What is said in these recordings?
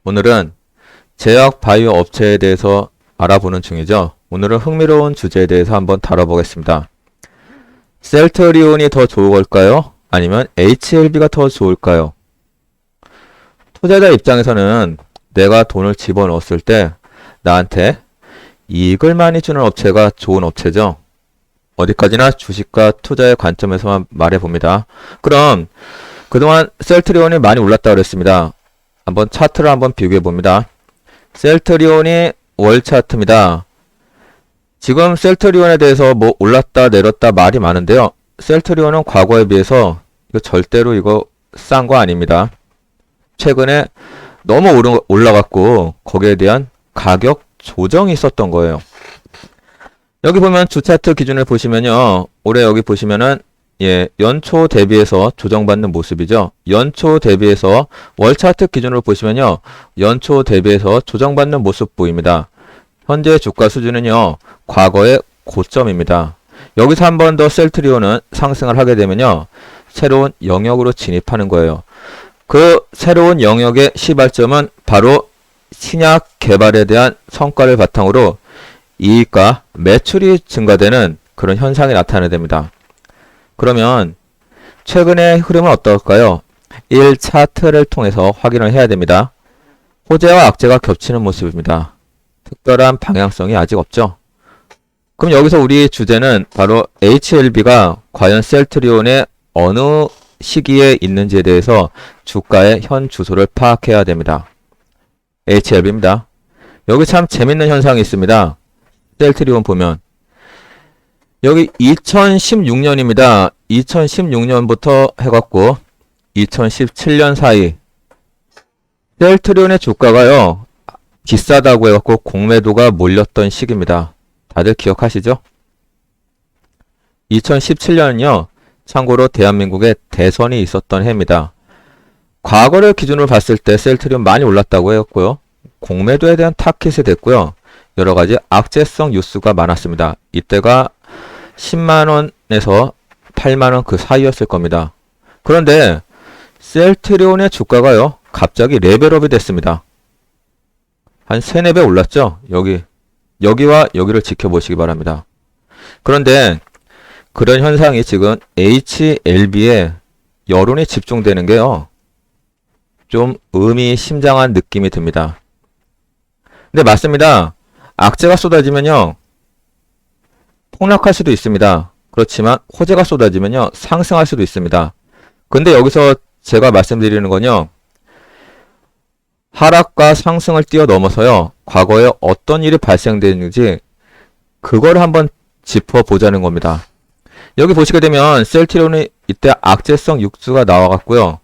오늘은 제약 바이오 업체에 대해서 알아보는 중이죠. 오늘은 흥미로운 주제에 대해서 한번 다뤄보겠습니다. 셀트리온이 더 좋은 걸까요? 아니면 HLB가 더 좋을까요? 투자자 입장에서는 내가 돈을 집어넣었을 때 나한테 이익을 많이 주는 업체가 좋은 업체죠. 어디까지나 주식과 투자의 관점에서만 말해봅니다. 그럼 그동안 셀트리온이 많이 올랐다고 그랬습니다. 한번 차트를 한번 비교해 봅니다. 셀트리온이 월 차트입니다. 지금 셀트리온에 대해서 뭐 올랐다 내렸다 말이 많은데요. 셀트리온은 과거에 비해서 이거 절대로 이거 싼 거 아닙니다. 최근에 너무 올라갔고 거기에 대한 가격 조정이 있었던 거예요. 여기 보면 주 차트 기준을 보시면요. 올해 여기 보시면은 연초 대비해서 조정받는 모습이죠. 연초 대비해서 월 차트 기준으로 보시면요. 연초 대비해서 조정받는 모습 보입니다. 현재 주가 수준은요. 과거의 고점입니다. 여기서 한 번 더 셀트리온은 상승을 하게 되면요. 새로운 영역으로 진입하는 거예요. 그 새로운 영역의 시발점은 바로 신약 개발에 대한 성과를 바탕으로 이익과 매출이 증가되는 그런 현상이 나타나게 됩니다. 그러면 최근의 흐름은 어떨까요? 1차트를 통해서 확인을 해야 됩니다. 호재와 악재가 겹치는 모습입니다. 특별한 방향성이 아직 없죠. 그럼 여기서 우리 주제는 바로 HLB가 과연 셀트리온의 어느 시기에 있는지에 대해서 주가의 현 주소를 파악해야 됩니다. HLB입니다. 여기 참 재밌는 현상이 있습니다. 셀트리온 보면 여기 2016년입니다. 2016년부터 해갖고 2017년 사이 셀트리온의 주가가요. 비싸다고 해갖고 공매도가 몰렸던 시기입니다. 다들 기억하시죠? 2017년은요. 참고로 대한민국에 대선이 있었던 해입니다. 과거를 기준으로 봤을 때 셀트리온 많이 올랐다고 했고요. 공매도에 대한 타깃이 됐고요. 여러가지 악재성 뉴스가 많았습니다. 이때가 10만원에서 8만원 그 사이였을 겁니다. 그런데 셀트리온의 주가가요. 갑자기 레벨업이 됐습니다. 한 3, 4배 올랐죠? 여기와 여기를 지켜보시기 바랍니다. 그런데 그런 현상이 지금 HLB에 여론이 집중되는 게요. 좀 의미심장한 느낌이 듭니다. 근데 맞습니다. 악재가 쏟아지면요. 폭락할 수도 있습니다. 그렇지만 호재가 쏟아지면요. 상승할 수도 있습니다. 근데 여기서 제가 말씀드리는 건요. 하락과 상승을 뛰어넘어서요. 과거에 어떤 일이 발생됐는지 그걸 한번 짚어보자는 겁니다. 여기 보시게 되면 셀트리온이 이때 악재성 뉴스가 나와갖고요.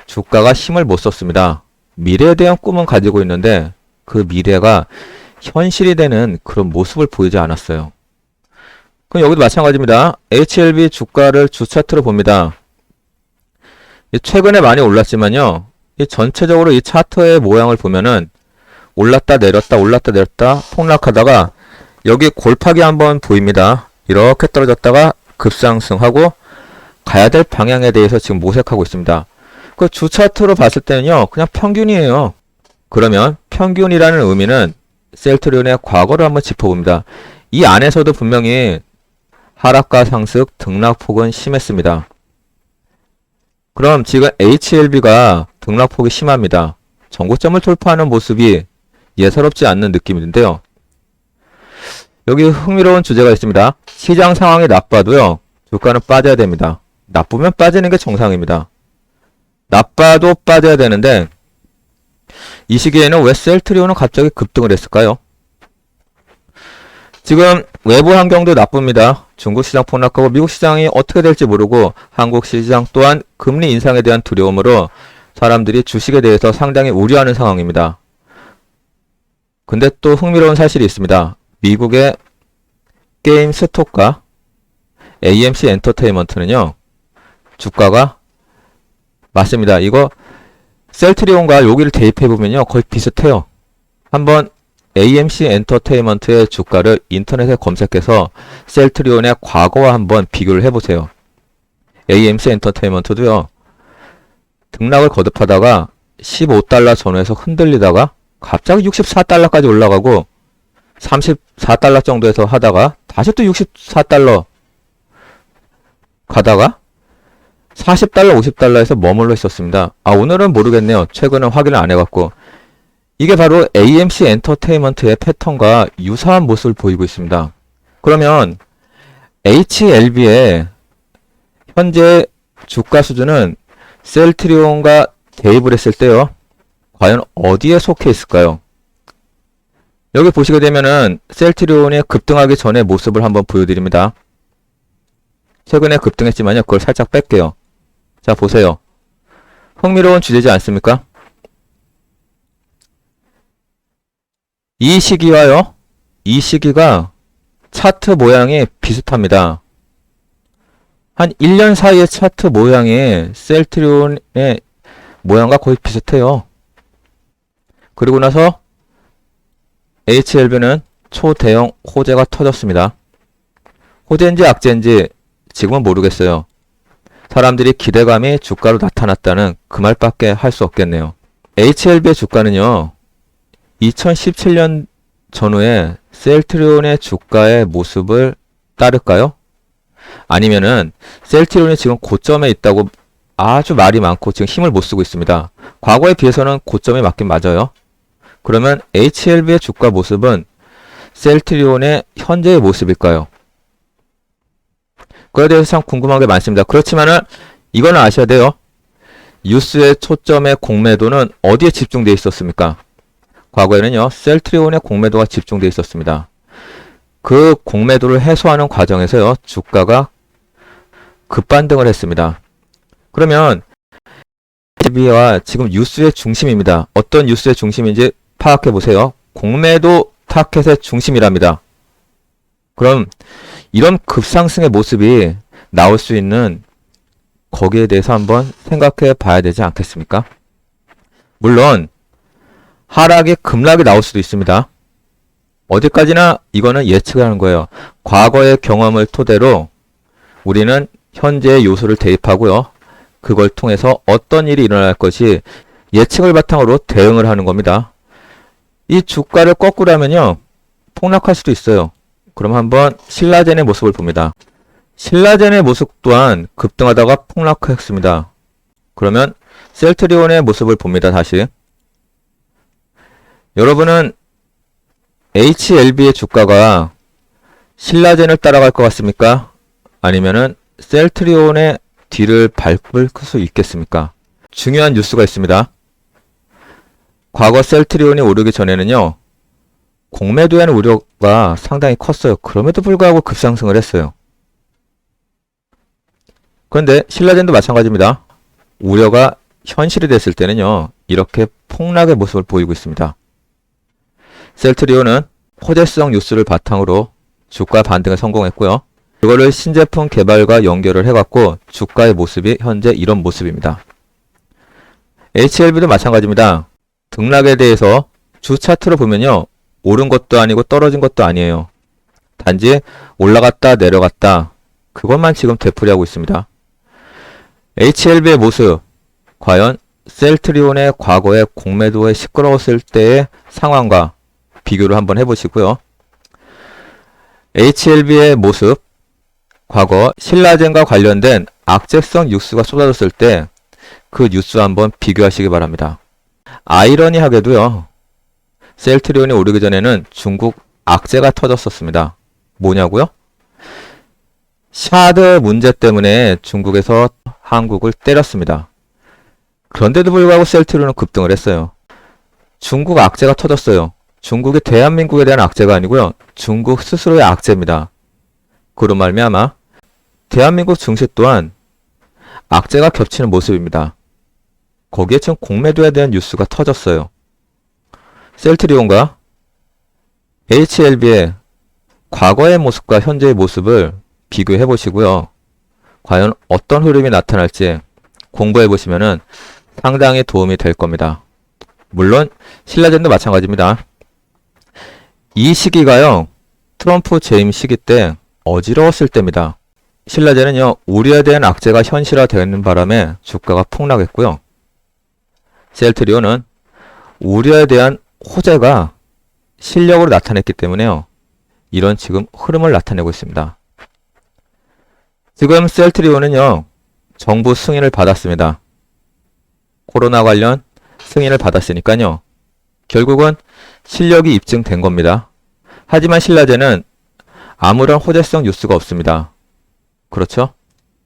주가가 힘을 못 썼습니다. 미래에 대한 꿈은 가지고 있는데 그 미래가 현실이 되는 그런 모습을 보이지 않았어요. 그럼 여기도 마찬가지입니다. HLB 주가를 주 차트로 봅니다. 최근에 많이 올랐지만요. 전체적으로 이 차트의 모양을 보면은 올랐다 내렸다 올랐다 내렸다 폭락하다가 여기 골팍이 한번 보입니다. 이렇게 떨어졌다가 급상승하고 가야 될 방향에 대해서 지금 모색하고 있습니다. 그 주 차트로 봤을 때는요. 그냥 평균이에요. 그러면 평균이라는 의미는 셀트리온의 과거를 한번 짚어봅니다. 이 안에서도 분명히 하락과 상승, 등락폭은 심했습니다. 그럼 지금 HLB가 등락폭이 심합니다. 전고점을 돌파하는 모습이 예사롭지 않는 느낌인데요. 여기 흥미로운 주제가 있습니다. 시장 상황이 나빠도요. 주가는 빠져야 됩니다. 나쁘면 빠지는 게 정상입니다. 나빠도 빠져야 되는데 이 시기에는 왜 셀트리온은 갑자기 급등을 했을까요? 지금 외부 환경도 나쁩니다. 중국 시장 폭락하고 미국 시장이 어떻게 될지 모르고 한국 시장 또한 금리 인상에 대한 두려움으로 사람들이 주식에 대해서 상당히 우려하는 상황입니다. 근데 또 흥미로운 사실이 있습니다. 미국의 게임 스톡과 AMC 엔터테인먼트는요. 주가가 맞습니다. 이거 셀트리온과 여기를 대입해보면요. 거의 비슷해요. 한번 AMC 엔터테인먼트의 주가를 인터넷에 검색해서 셀트리온의 과거와 한번 비교를 해보세요. AMC 엔터테인먼트도요. 등락을 거듭하다가 15달러 전후에서 흔들리다가 갑자기 64달러까지 올라가고 34달러 정도에서 하다가 다시 또 64달러 가다가 40달러, 50달러에서 머물러 있었습니다. 오늘은 모르겠네요. 최근에 확인을 안 해갖고. 이게 바로 AMC 엔터테인먼트의 패턴과 유사한 모습을 보이고 있습니다. 그러면 HLB의 현재 주가 수준은 셀트리온과 대입을 했을 때요. 과연 어디에 속해 있을까요? 여기 보시게 되면은 셀트리온이 급등하기 전의 모습을 한번 보여드립니다. 최근에 급등했지만요. 그걸 살짝 뺄게요. 자, 보세요. 흥미로운 주제지 않습니까? 이 시기와요. 이 시기가 차트 모양이 비슷합니다. 한 1년 사이의 차트 모양이 셀트리온의 모양과 거의 비슷해요. 그리고 나서 HLB는 초대형 호재가 터졌습니다. 호재인지 악재인지 지금은 모르겠어요. 사람들이 기대감이 주가로 나타났다는 그 말밖에 할 수 없겠네요. HLB의 주가는요. 2017년 전후에 셀트리온의 주가의 모습을 따를까요? 아니면은 셀트리온이 지금 고점에 있다고 아주 말이 많고 지금 힘을 못 쓰고 있습니다. 과거에 비해서는 고점에 맞긴 맞아요. 그러면 HLB의 주가 모습은 셀트리온의 현재의 모습일까요? 그에 대해서 참 궁금한 게 많습니다. 그렇지만은 이거는 아셔야 돼요. 뉴스의 초점의 공매도는 어디에 집중되어 있었습니까? 과거에는요. 셀트리온의 공매도가 집중되어 있었습니다. 그 공매도를 해소하는 과정에서요. 주가가 급반등을 했습니다. 그러면 HLB와 지금 뉴스의 중심입니다. 어떤 뉴스의 중심인지 파악해 보세요. 공매도 타켓의 중심이랍니다. 그럼 이런 급상승의 모습이 나올 수 있는 거기에 대해서 한번 생각해 봐야 되지 않겠습니까? 물론 하락이 급락이 나올 수도 있습니다. 어디까지나 이거는 예측하는 거예요. 과거의 경험을 토대로 우리는 현재의 요소를 대입하고요. 그걸 통해서 어떤 일이 일어날 것이 예측을 바탕으로 대응을 하는 겁니다. 이 주가를 거꾸로 하면요. 폭락할 수도 있어요. 그럼 한번 신라젠의 모습을 봅니다. 신라젠의 모습 또한 급등하다가 폭락했습니다. 그러면 셀트리온의 모습을 봅니다. 다시. 여러분은 HLB의 주가가 신라젠을 따라갈 것 같습니까? 아니면은 셀트리온의 뒤를 밟을 수 있겠습니까? 중요한 뉴스가 있습니다. 과거 셀트리온이 오르기 전에는요. 공매도에 대한 우려가 상당히 컸어요. 그럼에도 불구하고 급상승을 했어요. 그런데 신라젠도 마찬가지입니다. 우려가 현실이 됐을 때는요. 이렇게 폭락의 모습을 보이고 있습니다. 셀트리온은 호재성 뉴스를 바탕으로 주가 반등에 성공했고요. 이거를 신제품 개발과 연결을 해갖고 주가의 모습이 현재 이런 모습입니다. HLB도 마찬가지입니다. 등락에 대해서 주 차트로 보면요. 오른 것도 아니고 떨어진 것도 아니에요. 단지 올라갔다 내려갔다 그것만 지금 되풀이하고 있습니다. HLB의 모습 과연 셀트리온의 과거의 공매도에 시끄러웠을 때의 상황과 비교를 한번 해보시고요. HLB의 모습 과거 신라젠과 관련된 악재성 뉴스가 쏟아졌을 때 그 뉴스 한번 비교하시기 바랍니다. 아이러니하게도요. 셀트리온이 오르기 전에는 중국 악재가 터졌었습니다. 뭐냐고요? 샤드 문제 때문에 중국에서 한국을 때렸습니다. 그런데도 불구하고 셀트리온은 급등을 했어요. 중국 악재가 터졌어요. 중국이 대한민국에 대한 악재가 아니고요. 중국 스스로의 악재입니다. 그로 말미암아 대한민국 증시 또한 악재가 겹치는 모습입니다. 거기에 지금 공매도에 대한 뉴스가 터졌어요. 셀트리온과 HLB의 과거의 모습과 현재의 모습을 비교해 보시고요. 과연 어떤 흐름이 나타날지 공부해 보시면은 상당히 도움이 될 겁니다. 물론 신라젠도 마찬가지입니다. 이 시기가요. 트럼프 재임 시기 때 어지러웠을 때입니다. 신라젠은요. 우려에 대한 악재가 현실화되는 바람에 주가가 폭락했고요. 셀트리온은 우려에 대한 호재가 실력으로 나타냈기 때문에요. 이런 지금 흐름을 나타내고 있습니다. 지금 셀트리온은요, 정부 승인을 받았습니다. 코로나 관련 승인을 받았으니까요. 결국은 실력이 입증된 겁니다. 하지만 신라제는 아무런 호재성 뉴스가 없습니다. 그렇죠?